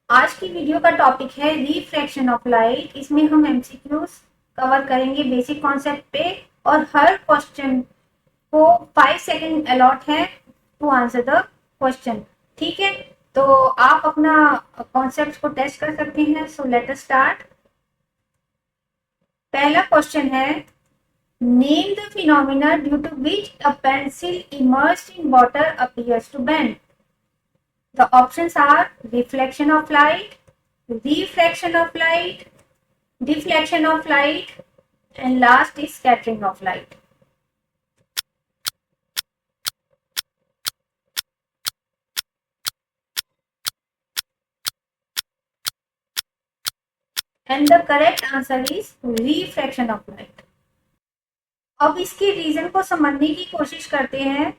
आज की वीडियो का टॉपिक है रिफ्रैक्शन ऑफ लाइट। इसमें हम एमसीक्यूज कवर करेंगे बेसिक कॉन्सेप्ट पे, और हर क्वेश्चन को 5 सेकेंड अलॉट है टू आंसर द क्वेश्चन। ठीक है, तो आप अपना कॉन्सेप्ट को टेस्ट कर सकते हैं। So let us start. पहला क्वेश्चन है, name the phenomena due to which a pencil immersed in water appears to bend. The options are reflection of light, refraction of light, deflection of light, and last is scattering of light. And the correct answer is refraction of light. अब इसके reason को समझने की कोशिश करते हैं।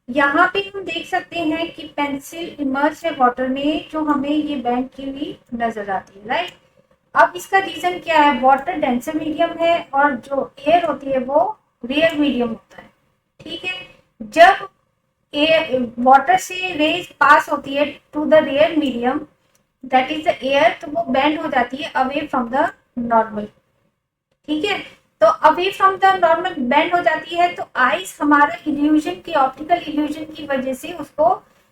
यहाँ पे हम देख सकते हैं कि पेंसिल इमर्ज है वाटर में, जो हमें ये बैंड की हुई नजर आती है, राइट। अब इसका रीजन क्या है? वाटर डेंसर मीडियम है और जो एयर होती है वो रेयर मीडियम होता है। ठीक है, जब वाटर से रेज पास होती है to the rare medium, that is the air, तो वो बेंड हो जाती है अवे फ्रॉम द नॉर्मल। ठीक है, तो away from the normal bend हो जाती है, तो आइस हमारा इल्यूजन की, ऑप्टिकल इल्यूजन की वजह से उसको,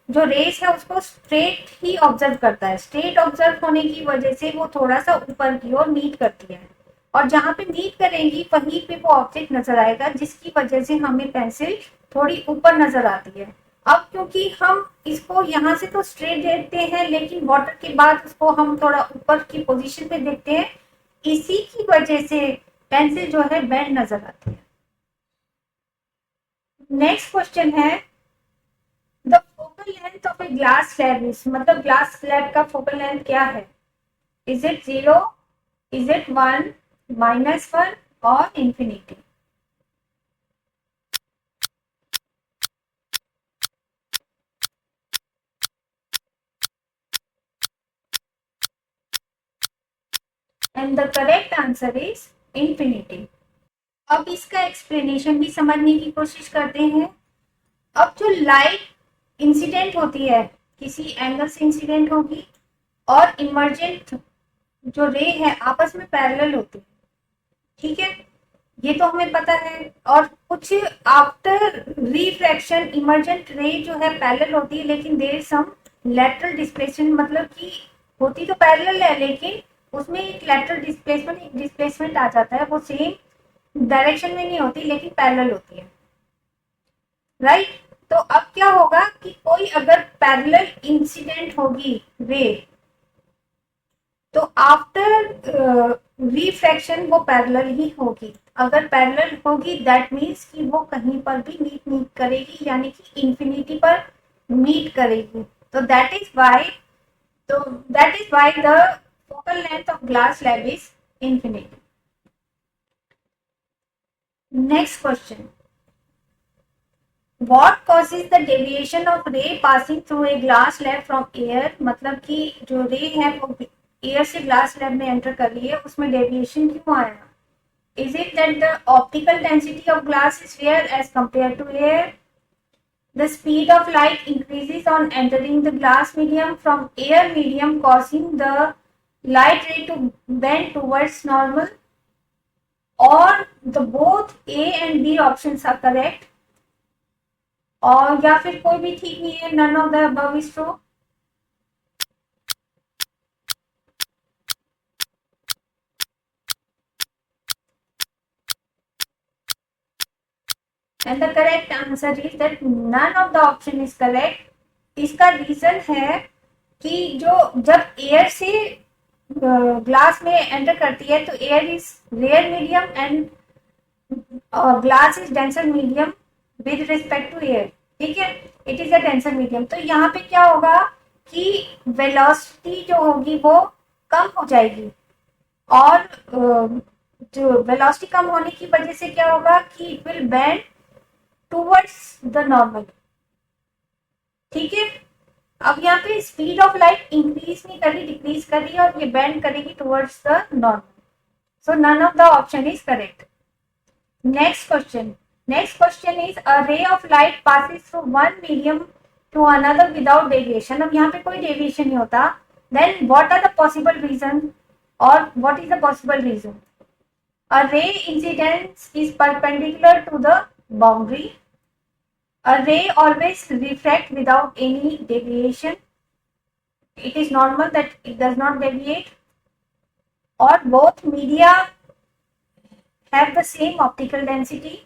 जो रेस है उसको स्ट्रेट ही ऑब्जर्व करता है। स्ट्रेट ऑब्जर्व होने की वजह से वो थोड़ा सा ऊपर की ओर मीट करती है, और जहां पे मीट करेंगी वहीं पे वो ऑब्जेक्ट नजर आएगा, जिसकी वजह से हमें पेंसिल थोड़ी ऊपर नजर आती है। अब क्योंकि हम इसको यहाँ से तो स्ट्रेट देखते हैं, लेकिन वाटर के बाद उसको हम थोड़ा ऊपर की पोजीशन पे देखते हैं, इसी की वजह से पेंसिल जो है बेंड नजर आती है। नेक्स्ट क्वेश्चन है, the focal length of a glass slab is, मतलब ग्लास स्लैब का फोकल लेंथ क्या है? इज इट 0, इज इट 1, -1 और infinity? And the correct answer is infinity. अब इसका एक्सप्लेनेशन भी समझने की कोशिश करते हैं। अब जो लाइट इंसिडेंट होती है, किसी एंगल से इंसिडेंट होगी, और इमर्जेंट जो रे है आपस में पैरेलल होती है। ठीक है, ये तो हमें पता है। और कुछ आफ्टर रिफ्रैक्शन इमर्जेंट रे जो है पैरेलल होती है, लेकिन there is some lateral displacement, मतलब कि होती तो पैरेलल है, लेकिन उसमें एक लेटरल डिस्प्लेसमेंट, एक डिस्प्लेसमेंट आ जाता है। वो सेम डायरेक्शन में नहीं होती, लेकिन पैरेलल होती है, राइट। तो अब क्या होगा कि कोई अगर पैरेलल इंसिडेंट होगी रे, तो आफ्टर रिफ्रैक्शन वो पैरेलल ही होगी। अगर पैरेलल होगी दैट मीन्स कि वो कहीं पर भी मीट नहीं करेगी, यानी कि इंफिनिटी पर मीट करेगी। तो that is why the focal length of glass slab is infinity. Next question, What causes the deviation of ray passing through a glass slab from air? मतलब कि जो रे है वो एयर से ग्लास स्लैब में एंटर कर रही है, उसमें डेविएशन क्यों आया? Is it that the optical density of glass is rare as compared to air? The speed of light increases on entering the glass medium from air medium, causing the light ray to bend towards normal? Or the both A and B options are correct? और या फिर कोई भी ठीक नहीं है, none of the above is true? And the correct answer is that none of the option is correct. इसका reason है कि जो जब एयर से ग्लास में एंटर करती है, तो air is rare medium and glass is denser medium with respect to air. ठीक है, it is a denser medium. तो यहाँ पे क्या होगा कि वेलोसिटी जो होगी वो कम हो जाएगी, और जो वेलोसिटी कम होने की वजह से क्या होगा कि it will bend towards the normal. ठीक है, अब यहाँ पे स्पीड ऑफ लाइट इंक्रीज नहीं कर रही, डिक्रीज कर रही है, और ये बेंड करेगी towards the normal. So none of the option is correct. Next question is, a ray of light passes through one medium to another without deviation. अब यहाँ पे कोई डेविएशन नहीं होता, Then what are the possible reason, or what is the possible reason? A ray incidence is perpendicular to the boundary. A ray always refracts without any deviation. It is normal that it does not deviate. Or both media have the same optical density.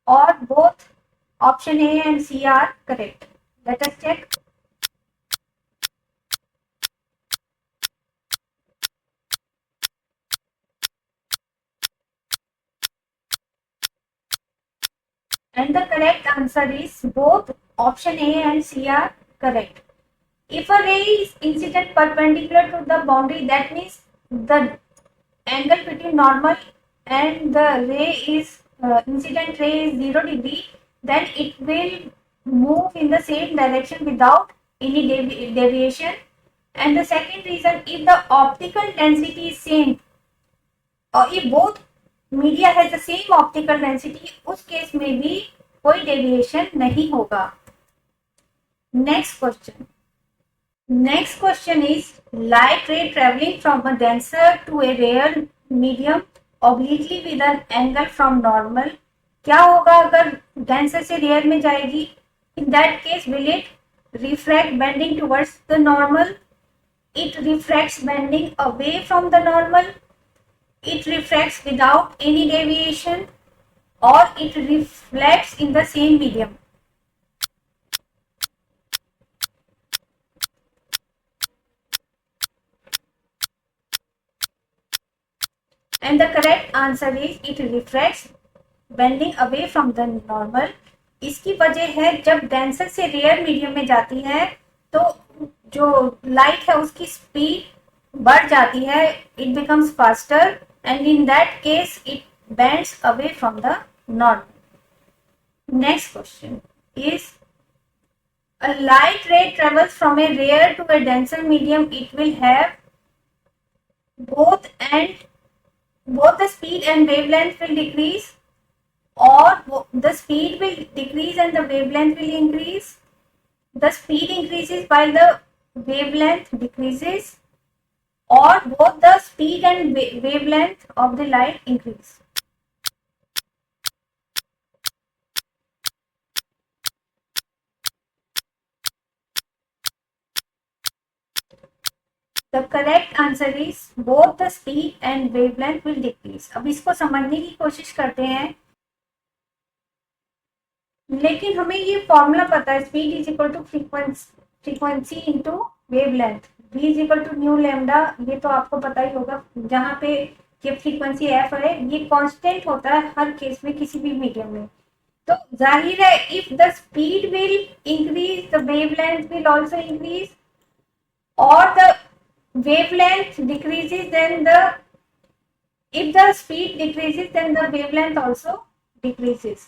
Or both option A and C are correct. Let us check. And the correct answer is both option A and C are correct. If a ray is incident perpendicular to the boundary, that means the angle between normal and the ray is incident ray is 0 degree, then it will move in the same direction without any deviation. And the second reason, if the optical density is same, और if both media has the same optical density, उस case में भी कोई deviation नहीं होगा. Next question is light ray travelling from a denser to a rare medium obliquely with an angle from normal. क्या होगा अगर डेंसर से रेयर में जाएगी? In that case will it refract bending towards the normal, it refracts bending away from the normal, it refracts without any deviation, or it reflects in the same medium. And the correct answer is it refracts bending away from the normal. इसकी वजह है जब denser से rare medium में जाती है तो जो लाइट है उसकी स्पीड बढ़ जाती है, it becomes faster, and in that case it bends away from the normal. Next question is, a light ray travels from a rare to a denser medium. It will have both the speed and wavelength will decrease, or the speed will decrease and the wavelength will increase. The speed increases while the wavelength decreases, or both the speed and wavelength of the light increase. The correct answer is both the speed and wavelength will decrease. अब इसको समझने की कोशिश करते हैं, लेकिन हमें ये फॉर्मूला पता है, speed is equal to frequency into wavelength, v is equal to nu lambda. ये तो आपको पता ही होगा. जहाँ पे ये फ्रीक्वेंसी एफ है ये कांस्टेंट होता है हर केस में किसी भी मीडियम में. तो जाहिर है if the speed will increase the wavelength will also increase, और the wavelength decreases then if the speed decreases then the wavelength also decreases.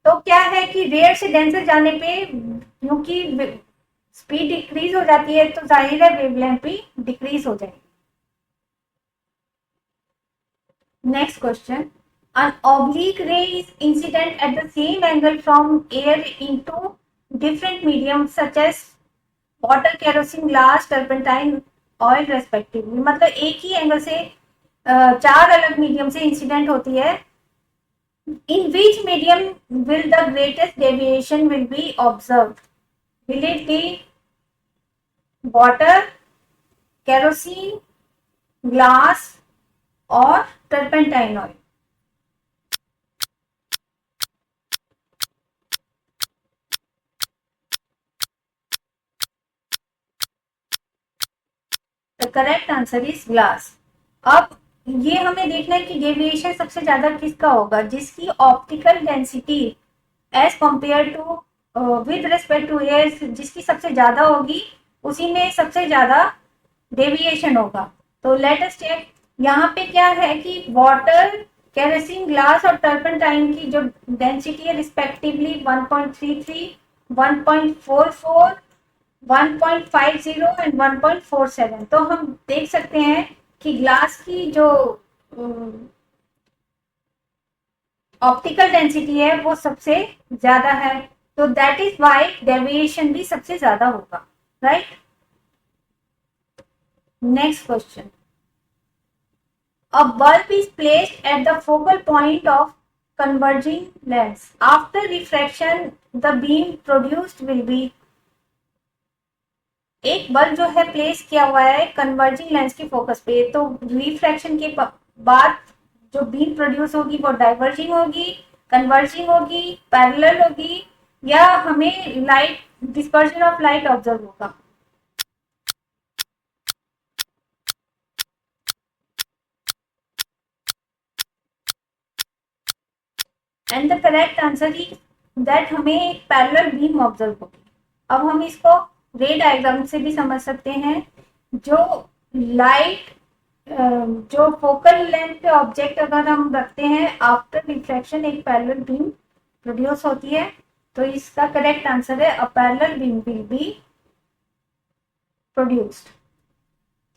तो क्या है कि रेयर से डेंसर जाने पे क्योंकि स्पीड डिक्रीज हो जाती है तो जाहिर है वेवलेंथ भी डिक्रीज हो जाएगी. Next question, an oblique ray is incident at the same angle from air into different mediums such as water, kerosene, glass, turpentine, oil respectively. मतलब एक ही एंगल से चार अलग मीडियम से इंसिडेंट होती है. In which medium will the greatest deviation will be observe? Will it be water, kerosene, glass और turpentine oil? The correct answer is glass. अब ये हमें देखना है कि डेविएशन सबसे ज्यादा किसका होगा? जिसकी optical density as compare to with respect to air जिसकी सबसे ज्यादा होगी उसी में सबसे ज्यादा डेविएशन होगा. तो लेट अस चेक. यहाँ पे क्या है कि वाटर, केरोसिन, ग्लास और टर्पेंटाइन की जो डेंसिटी है रिस्पेक्टिवली 1.33, 1.44, 1.50 एंड 1.47. तो हम देख सकते हैं कि ग्लास की जो ऑप्टिकल डेंसिटी है वो सबसे ज्यादा है. तो दैट इज व्हाई डेविएशन भी सबसे ज्यादा होगा, right? Next question. A bulb is placed at the focal point of converging lens. After refraction, the beam produced will be. एक बल्ब जो है प्लेस किया हुआ है कन्वर्जिंग लेंस की फोकस पे, तो रिफ्रैक्शन के बाद जो बीम प्रोड्यूस होगी वो डाइवर्जिंग होगी, कन्वर्जिंग होगी, पैरेलल होगी, या हमें light dispersion of light observe होगा. And the correct answer is that हमें एक पैरेलल बीम ऑब्जर्व होगी. अब हम इसको रे डायग्राम से भी समझ सकते हैं. जो लाइट जो फोकल लेंथ पे ऑब्जेक्ट अगर हम रखते हैं आफ्टर रिफ्रैक्शन एक पैरेलल बीम प्रोड्यूस होती है. तो इसका करेक्ट आंसर है a parallel beam will be produced.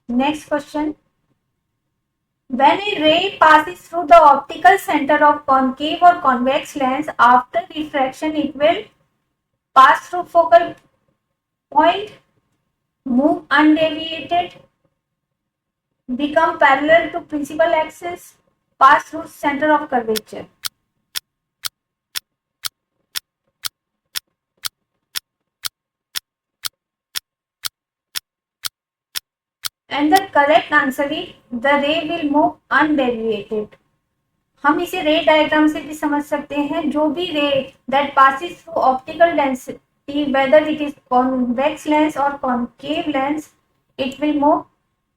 Next question. When a ray passes through the optical center of concave or convex lens after refraction, it will pass through focal point, move undeviated, become parallel to principal axis, pass through center of curvature. And the correct answer is the ray will move undeviated. हम इसे रे diagram से भी समझ सकते हैं. जो भी रे that passes through optical lens, whether it is convex lens or concave lens, it will move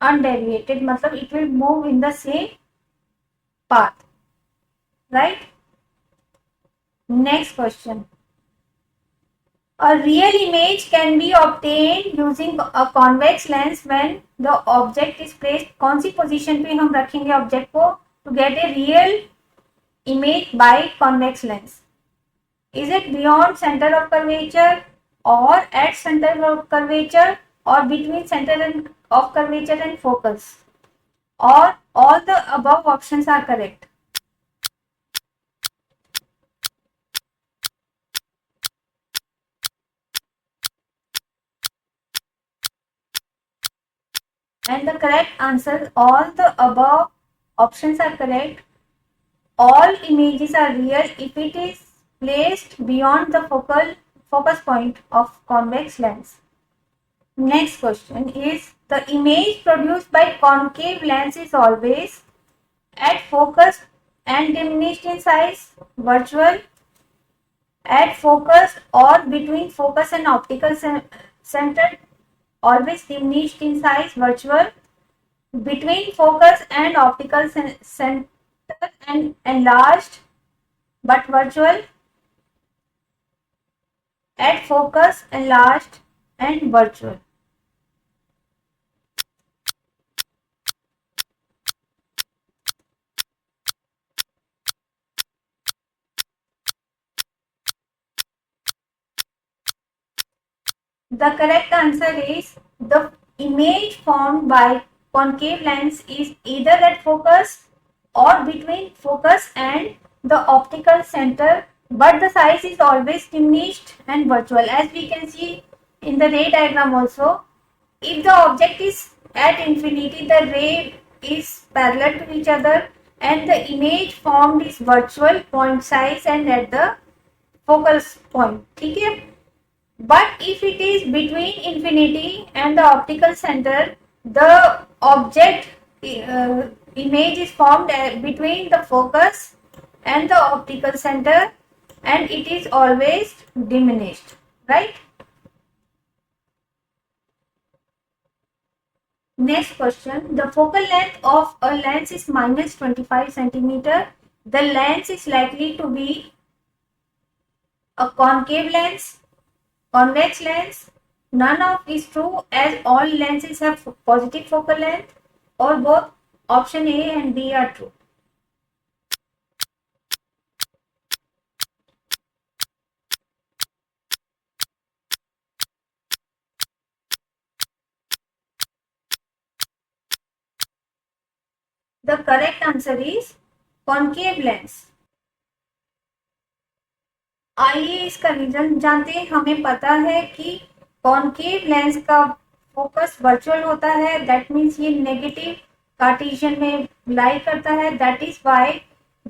undeviated, मतलब it will move in the same path, right? Next question. A real image can be obtained using a convex lens when the object is placed. कौन सी position पे हम रखेंगे object को to get a real image by convex lens? Is it beyond center of curvature, or at center of curvature, or between center of curvature and focus, or all the above options are correct? And the correct answer, all the above options are correct. All images are real if it is placed beyond the focus point of convex lens. Next question is, the image produced by concave lens is always at focus and diminished in size, virtual, at focus or between focus and optical center, always diminished in size, virtual, between focus and optical center and enlarged but virtual, at focus, enlarged and virtual. The correct answer is the image formed by concave lens is either at focus or between focus and the optical center, but the size is always diminished and virtual. As we can see in the ray diagram also, if the object is at infinity, the ray is parallel to each other and the image formed is virtual, point size and at the focal point. ठीक है. But if it is between infinity and the optical center, the object image is formed between the focus and the optical center and it is always diminished, right? Next question. The focal length of a lens is minus 25 centimeter. The lens is likely to be a concave lens, convex lens, none of is true as all lenses have positive focal length, or both option A and B are true. The correct answer is concave lens. आइए इसका reason जानते हैं. हमें पता है कि concave lens का focus virtual होता है, दैट मीन्स ये नेगेटिव कार्टेशियन में लाई करता है, that is why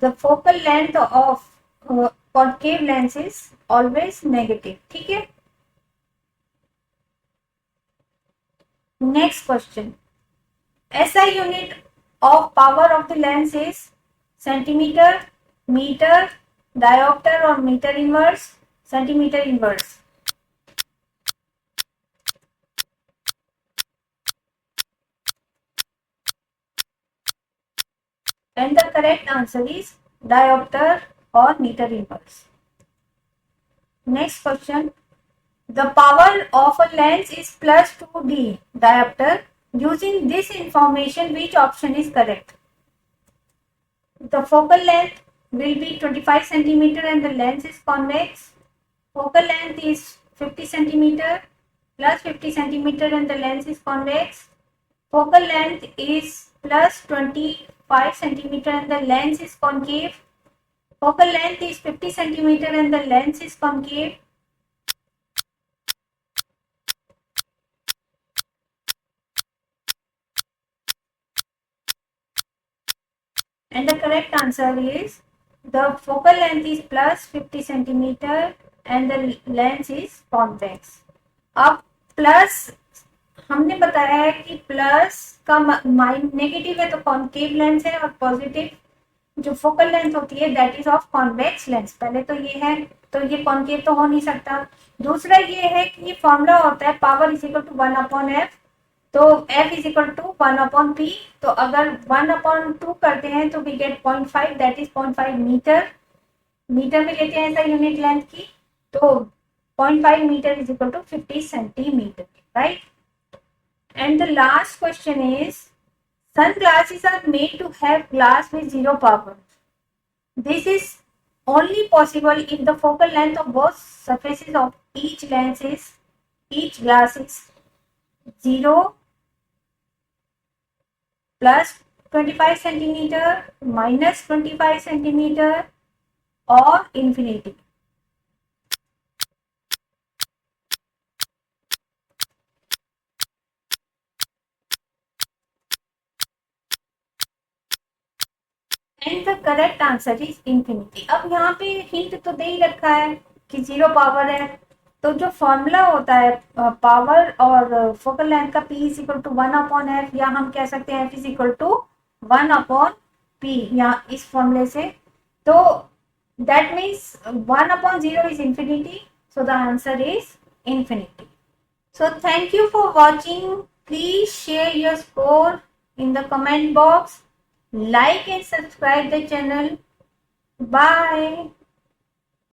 the focal length of concave lens is always negative. ठीक है, next question, SI unit of power of the lens is centimeter, meter, diopter or meter inverse? Centimeter inverse. And the correct answer is diopter or meter inverse. Next question, the power of a lens is plus 2D diopter. Using this information, which option is correct? The focal length will be 25 centimeter and the lens is convex. Focal length is 50 centimeter plus 50 centimeter and the lens is convex. Focal length is plus 25 centimeter and the lens is concave. Focal length is 50 centimeter and the lens is concave. And the correct answer is the focal length is plus 50 centimeter and the lens is convex. अब plus हमने बताया है कि plus का mine negative है तो concave lens है, और पॉजिटिव जो फोकल लेंथ होती है that is of convex lens. पहले तो ये है, तो ये कॉन्केव तो हो नहीं सकता। दूसरा ये है कि ये फॉर्मूला होता है power is equal to 1/f, तो F is equal to 1/p। तो अगर 1/2 करते हैं तो we get 0.5, that is 0.5 metre. Metre में लेते हैं ऐसा यूनिट लेंथ की, तो 0.5 metre is equal to 50 centimetre, right. And the last question is, sunglasses are made to have glass with zero power. This is only possible if the focal length of both surfaces of each glass is 0 plus 25 centimeter minus 25 centimeter or infinity. And the correct answer is infinity. अब यहाँ पे hint तो दे ही रखा है कि 0 power है, तो जो फॉर्मूला होता है पावर और फोकल लेंथ का P is equal to 1/f, या हम कह सकते हैं F is equal to 1/p, यहाँ इस फॉर्मूले से। तो that means 1/0 is infinity, so the answer is infinity. So thank you for watching. Please share your score in the comment box. Like and subscribe the channel. Bye.